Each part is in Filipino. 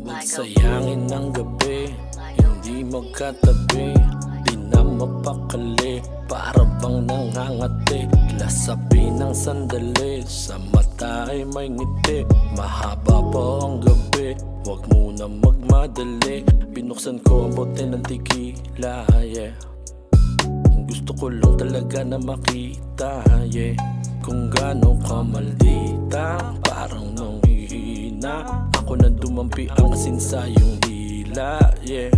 Magsayangin ng gabi, hindi magkatabi, di na mapakali, para bang nangangati. Lasabi ng sandali, sa mata ay may ngiti. Mahaba pa ang gabi, wag muna magmadali. Binuksan ko ang bote ng tequila, yeah. Gusto ko lang talaga na makita, yeah, kung gaano ka maldita. Parang nang hihina ako na dumampi ang asin sa iyong dila, yeah.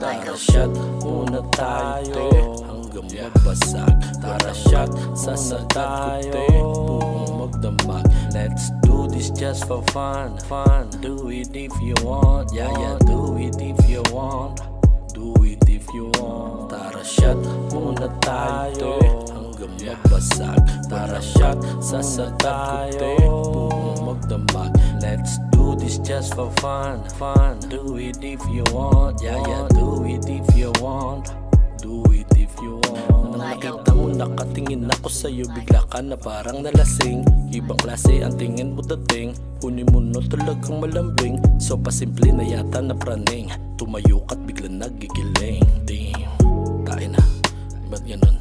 Tara shot muna tayo hanggang mabasag. Tara shot sa sagat ko buong magdamag. Let's do this just for fun, fun. Do it if you want, yeah, yeah. Do it if you want, do it if you want. Tara shot muna tayo hanggang mabasag. Tara shot sa sagat ko buong magdamag. Let's do this just for fun, fun. Do it if you want, yeah, yeah. Do it if you want, do it if you want. Nang nakita mo nakatingin ako sa'yo, bigla ka na parang nalasing. Ibang klase ang tingin mo dating, kunin mo no talagang malambing. So pasimple na yata na praning, tumayo ka't bigla nagigiling. Damn, tayo na, ba't ganun?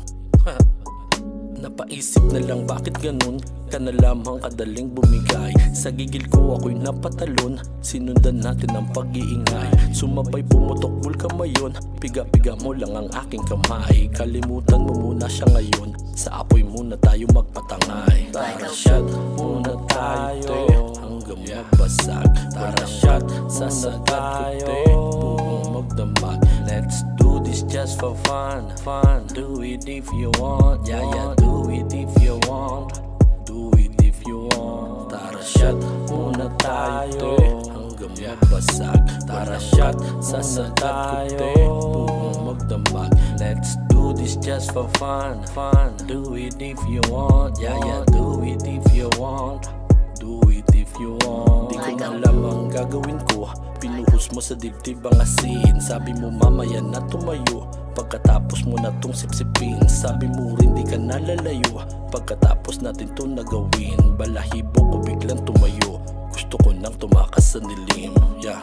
Napaisip na lang bakit ganun, ka na lamang kadaling bumigay. Sa gigil ko ako'y napatalon, sinundan natin ang pag-iingay. Sumabay pumutok bulkamayon, piga-piga mo lang ang aking kamay. Kalimutan mo muna siya ngayon, sa apoy muna tayo magpatangay. Tara shot muna tayo hanggang mabasag. Tara shot sa sagat ko buong magdamag. Let's do this just for fun, fun. Do it if you want, yeah, yeah. Do it if you want, do it if you want. Tara shot muna tayo hanggang mabasag. Tara shot sa sagat ko buong magdamag. Let's do this just for fun, fun. Do it if you want, yeah, yeah. Do it if you want, do it if you want. Di ko alam ang gagawin ko, pinuhos mo sa dibdib ang asin. Sabi mo mamaya na tumayo, pagkatapos mo na tong sipsipin. Sabi mo rin di ka nalalayo, pagkatapos natin to nagawin. Balahibo ko biglang tumayo, gusto ko nang tumakas sa nilim, yeah.